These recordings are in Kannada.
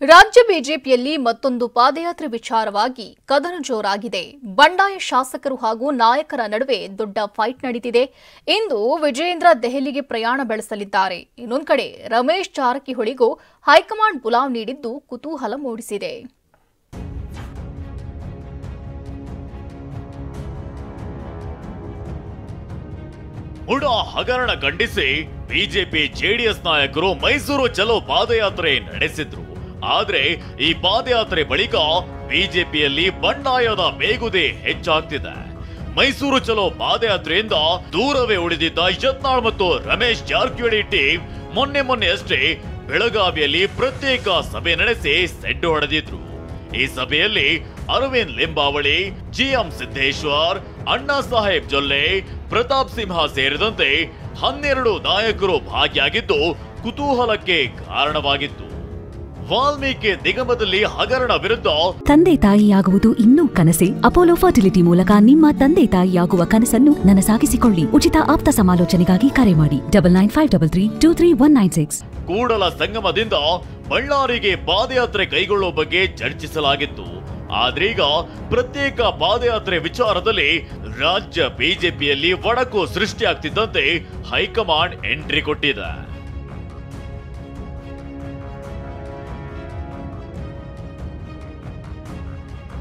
ರಾಜ್ಯ ಬಿಜೆಪಿಯಲ್ಲಿ ಮತ್ತೊಂದು ಪಾದಯಾತ್ರೆ ವಿಚಾರವಾಗಿ ಕದನ ಜೋರಾಗಿದೆ. ಬಂಡಾಯ ಶಾಸಕರು ಹಾಗೂ ನಾಯಕರ ನಡುವೆ ದೊಡ್ಡ ಫೈಟ್ ನಡೆದಿದೆ. ಇಂದು ವಿಜಯೇಂದ್ರ ದೆಹಲಿಗೆ ಪ್ರಯಾಣ ಬೆಳೆಸಲಿದ್ದಾರೆ. ಇನ್ನೊಂದು ಕಡೆ ರಮೇಶ್ ಜಾರಕಿಹೊಳಿಗೂ ಹೈಕಮಾಂಡ್ ಬುಲಾವ್ ನೀಡಿದ್ದು ಕುತೂಹಲ ಮೂಡಿಸಿದೆ. ಮುಡಾ ಹಗರಣ ಖಂಡಿಸಿ ಬಿಜೆಪಿ ಜೆಡಿಎಸ್ ನಾಯಕರು ಮೈಸೂರು ಚಲೋ ಪಾದಯಾತ್ರೆ ನಡೆಸಿದ್ರು. ಆದ್ರೆ ಈ ಪಾದಯಾತ್ರೆ ಬಳಿಕ ಬಿಜೆಪಿಯಲ್ಲಿ ಬಂಡಾಯದ ಬೇಗುದಿ ಹೆಚ್ಚಾಗ್ತಿದೆ. ಮೈಸೂರು ಚಲೋ ಪಾದಯಾತ್ರೆಯಿಂದ ದೂರವೇ ಉಳಿದಿದ್ದ ಯತ್ನಾಳ್ ಮತ್ತು ರಮೇಶ್ ಜಾರಕಿಹೊಳಿ ಟೀಮ್ ಮೊನ್ನೆ ಅಷ್ಟೇ ಬೆಳಗಾವಿಯಲ್ಲಿ ಪ್ರತ್ಯೇಕ ಸಭೆ ನಡೆಸಿ ಸೆಡ್ಡು ಹೊಡೆದಿದ್ರು. ಈ ಸಭೆಯಲ್ಲಿ ಅರವಿಂದ್ ಲಿಂಬಾವಳಿ, ಜಿಎಂ ಸಿದ್ದೇಶ್ವರ್, ಅಣ್ಣಾ ಸಾಹೇಬ್ ಜೊಲ್ಲೆ, ಪ್ರತಾಪ್ ಸಿಂಹ ಸೇರಿದಂತೆ 12 ನಾಯಕರು ಭಾಗಿಯಾಗಿದ್ದು ಕುತೂಹಲಕ್ಕೆ ಕಾರಣವಾಗಿತ್ತು. ವಾಲ್ಮೀಕಿ ನಿಗಮದಲ್ಲಿ ಹಗರಣ ವಿರುದ್ಧ ತಂದೆ ತಾಯಿಯಾಗುವುದು ಇನ್ನೂ ಕನಸೇ? ಅಪೋಲೋ ಫರ್ಟಿಲಿಟಿ ಮೂಲಕ ನಿಮ್ಮ ತಂದೆ ತಾಯಿಯಾಗುವ ಕನಸನ್ನು ನನಸಾಗಿಸಿಕೊಳ್ಳಿ. ಉಚಿತ ಆಪ್ತ ಸಮಾಲೋಚನೆಗಾಗಿ ಕರೆ ಮಾಡಿ 9953323196. ಕೂಡಲ ಸಂಗಮದಿಂದ ಬಳ್ಳಾರಿಗೆ ಪಾದಯಾತ್ರೆ ಕೈಗೊಳ್ಳುವ ಬಗ್ಗೆ ಚರ್ಚಿಸಲಾಗಿತ್ತು. ಆದ್ರೀಗ ಪ್ರತ್ಯೇಕ ಪಾದಯಾತ್ರೆ ವಿಚಾರದಲ್ಲಿ ರಾಜ್ಯ ಬಿಜೆಪಿಯಲ್ಲಿ ಒಡಕು ಸೃಷ್ಟಿಯಾಗ್ತಿದ್ದಂತೆ ಹೈಕಮಾಂಡ್ ಎಂಟ್ರಿ ಕೊಟ್ಟಿದೆ.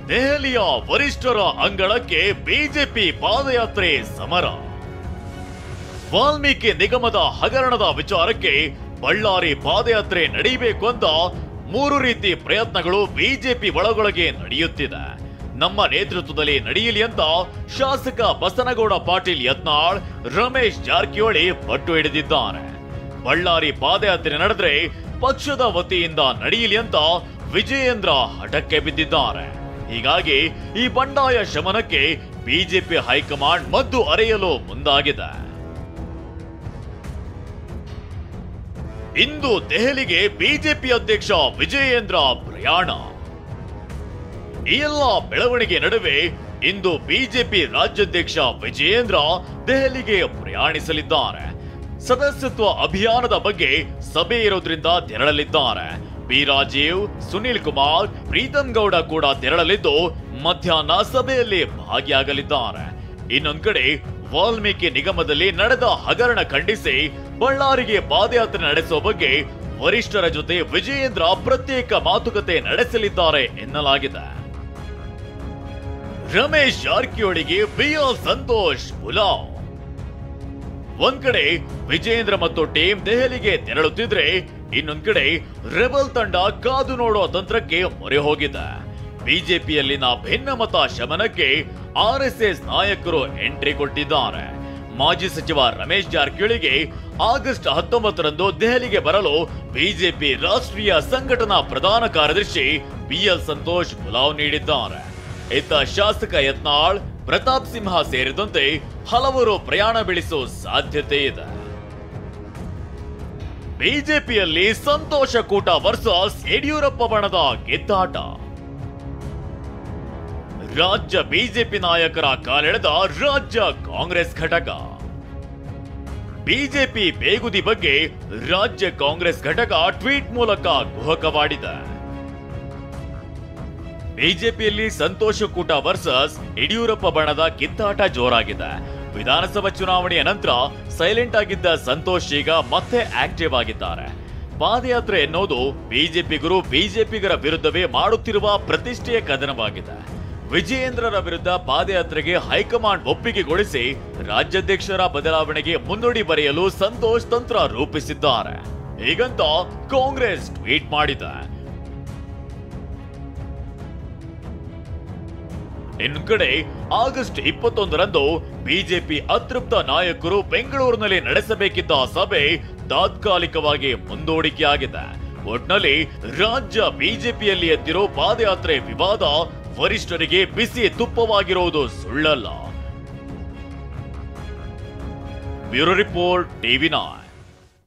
ದೆಹಲಿಯ ವರಿಷ್ಠರ ಅಂಗಳಕ್ಕೆ ಬಿಜೆಪಿ ಪಾದಯಾತ್ರೆ ಸಮರ. ವಾಲ್ಮೀಕಿ ನಿಗಮದ ಹಗರಣದ ವಿಚಾರಕ್ಕೆ ಬಳ್ಳಾರಿ ಪಾದಯಾತ್ರೆ ನಡೆಯಬೇಕು ಅಂತ 3 ರೀತಿ ಪ್ರಯತ್ನಗಳು ಬಿಜೆಪಿ ಒಳಗೊಳಗೆ ನಡೆಯುತ್ತಿದೆ. ನಮ್ಮ ನೇತೃತ್ವದಲ್ಲಿ ನಡೆಯಲಿ ಅಂತ ಶಾಸಕ ಬಸನಗೌಡ ಪಾಟೀಲ್ ಯತ್ನಾಳ್, ರಮೇಶ್ ಜಾರಕಿಹೊಳಿ ಪಟ್ಟು ಹಿಡಿದಿದ್ದಾರೆ. ಬಳ್ಳಾರಿ ಪಾದಯಾತ್ರೆ ನಡೆದ್ರೆ ಪಕ್ಷದ ವತಿಯಿಂದ ನಡೆಯಲಿ ಅಂತ ವಿಜಯೇಂದ್ರ ಹಠಕ್ಕೆ ಬಿದ್ದಿದ್ದಾರೆ. ಹೀಗಾಗಿ ಈ ಬಂಡಾಯ ಶಮನಕ್ಕೆ ಬಿಜೆಪಿ ಹೈಕಮಾಂಡ್ ಮದ್ದು ಅರೆಯಲು ಮುಂದಾಗಿದೆ. ಇಂದು ದೆಹಲಿಗೆ ಬಿಜೆಪಿ ಅಧ್ಯಕ್ಷ ವಿಜಯೇಂದ್ರ ಪ್ರಯಾಣ. ಈ ಎಲ್ಲ ಬೆಳವಣಿಗೆ ನಡುವೆ ಇಂದು ಬಿಜೆಪಿ ರಾಜ್ಯಾಧ್ಯಕ್ಷ ವಿಜಯೇಂದ್ರ ದೆಹಲಿಗೆ ಪ್ರಯಾಣಿಸಲಿದ್ದಾರೆ. ಸದಸ್ಯತ್ವ ಅಭಿಯಾನದ ಬಗ್ಗೆ ಸಭೆ ಇರೋದ್ರಿಂದ ತೆರಳಲಿದ್ದಾರೆ. ಬಿ ರಾಜೀವ್, ಸುನೀಲ್ ಕುಮಾರ್, ಪ್ರೀತಂ ಗೌಡ ಕೂಡ ತೆರಳಲಿದ್ದು ಮಧ್ಯಾಹ್ನ ಸಭೆಯಲ್ಲಿ ಭಾಗಿಯಾಗಲಿದ್ದಾರೆ. ಇನ್ನೊಂದು ಕಡೆ ವಾಲ್ಮೀಕಿ ನಿಗಮದಲ್ಲಿ ನಡೆದ ಹಗರಣ ಖಂಡಿಸಿ ಬಳ್ಳಾರಿಗೆ ಪಾದಯಾತ್ರೆ ನಡೆಸುವ ಬಗ್ಗೆ ವರಿಷ್ಠರ ಜೊತೆ ವಿಜಯೇಂದ್ರ ಪ್ರತ್ಯೇಕ ಮಾತುಕತೆ ನಡೆಸಲಿದ್ದಾರೆ ಎನ್ನಲಾಗಿದೆ. ರಮೇಶ್ ಜಾರಕಿಹೊಳಿಗೆ ಬಿಎಲ್ ಸಂತೋಷ್ ಬುಲಾವ್. ಒಂದ್ ಕಡೆ ವಿಜಯೇಂದ್ರ ಮತ್ತು ಟೀಮ್ ದೆಹಲಿಗೆ ತೆರಳುತ್ತಿದ್ರೆ, ಇನ್ನೊಂದ್ ಕಡೆ ರೆಬಲ್ ತಂಡ ಕಾದು ನೋಡುವ ತಂತ್ರಕ್ಕೆ ಮೊರೆ ಹೋಗಿದೆ. ಬಿಜೆಪಿಯಲ್ಲಿನ ಭಿನ್ನಮತ ಶಮನಕ್ಕೆ ಆರ್ಎಸ್ಎಸ್ ನಾಯಕರು ಎಂಟ್ರಿ ಕೊಟ್ಟಿದ್ದಾರೆ. ಮಾಜಿ ಸಚಿವ ರಮೇಶ್ ಜಾರಕಿಹೊಳಿಗೆ ಆಗಸ್ಟ್ 19ರಂದು ದೆಹಲಿಗೆ ಬರಲು ಬಿಜೆಪಿ ರಾಷ್ಟ್ರೀಯ ಸಂಘಟನಾ ಪ್ರಧಾನ ಕಾರ್ಯದರ್ಶಿ ಬಿಎಲ್ ಸಂತೋಷ್ ಬುಲಾವ್ ನೀಡಿದ್ದಾರೆ. ಇತ್ತ ಶಾಸಕ ಯತ್ನಾಳ್, ಪ್ರತಾಪ್ ಸಿಂಹ ಸೇರಿದಂತೆ ಹಲವರು ಪ್ರಯಾಣ ಬೆಳೆಸುವ ಸಾಧ್ಯತೆ ಇದೆ. ಬಿಜೆಪಿಯಲ್ಲಿ ಸಂತೋಷ ಕೂಟ ವರ್ಸಸ್ ಯಡಿಯೂರಪ್ಪ ಬಣದ ಗೆದ್ದಾಟ. ರಾಜ್ಯ ಬಿಜೆಪಿ ನಾಯಕರ ಕಾಲೆಳೆದ ರಾಜ್ಯ ಕಾಂಗ್ರೆಸ್ ಘಟಕ. ಬಿಜೆಪಿ ಬೇಗುದಿ ಬಗ್ಗೆ ರಾಜ್ಯ ಕಾಂಗ್ರೆಸ್ ಘಟಕ ಟ್ವೀಟ್ ಮೂಲಕ ಕುಹಕವಾಡಿದೆ. ಬಿಜೆಪಿಯಲ್ಲಿ ಸಂತೋಷ ಕೂಟ ವರ್ಸಸ್ ಯಡಿಯೂರಪ್ಪ ಬಣದ ಕಿತ್ತಾಟ ಜೋರಾಗಿದೆ. ವಿಧಾನಸಭಾ ಚುನಾವಣೆಯ ನಂತರ ಸೈಲೆಂಟ್ ಆಗಿದ್ದ ಸಂತೋಷ್ ಈಗ ಮತ್ತೆ ಆಕ್ಟಿವ್ ಆಗಿದ್ದಾರೆ. ಪಾದಯಾತ್ರೆ ಎನ್ನುವುದು ಬಿಜೆಪಿಗರ ವಿರುದ್ಧವೇ ಮಾಡುತ್ತಿರುವ ಪ್ರತಿಷ್ಠೆಯ ಕದನವಾಗಿದೆ. ವಿಜಯೇಂದ್ರರ ವಿರುದ್ಧ ಪಾದಯಾತ್ರೆಗೆ ಹೈಕಮಾಂಡ್ ಒಪ್ಪಿಗೆಗೊಳಿಸಿ ರಾಜ್ಯಾಧ್ಯಕ್ಷರ ಬದಲಾವಣೆಗೆ ಮುನ್ನುಡಿ ಬರೆಯಲು ಸಂತೋಷ್ ತಂತ್ರ ರೂಪಿಸಿದ್ದಾರೆ. ಹೀಗಂತ ಕಾಂಗ್ರೆಸ್ ಟ್ವೀಟ್ ಮಾಡಿದೆ. ಇನ್ನೊಂದು ಕಡೆ ಆಗಸ್ಟ್ 21ರಂದು ಬಿಜೆಪಿ ಅತೃಪ್ತ ನಾಯಕರು ಬೆಂಗಳೂರಿನಲ್ಲಿ ನಡೆಸಬೇಕಿದ್ದ ಸಭೆ ತಾತ್ಕಾಲಿಕವಾಗಿ ಮುಂದೂಡಿಕೆಯಾಗಿದೆ. ಒಟ್ನಲ್ಲಿ ರಾಜ್ಯ ಬಿಜೆಪಿಯಲ್ಲಿ ಎದ್ದಿರೋ ಪಾದಯಾತ್ರೆ ವಿವಾದ ವರಿಷ್ಠರಿಗೆ ಬಿಸಿ ತುಪ್ಪವಾಗಿರುವುದು ಸುಳ್ಳಲ್ಲ. Bureau report, ಟಿವಿ9.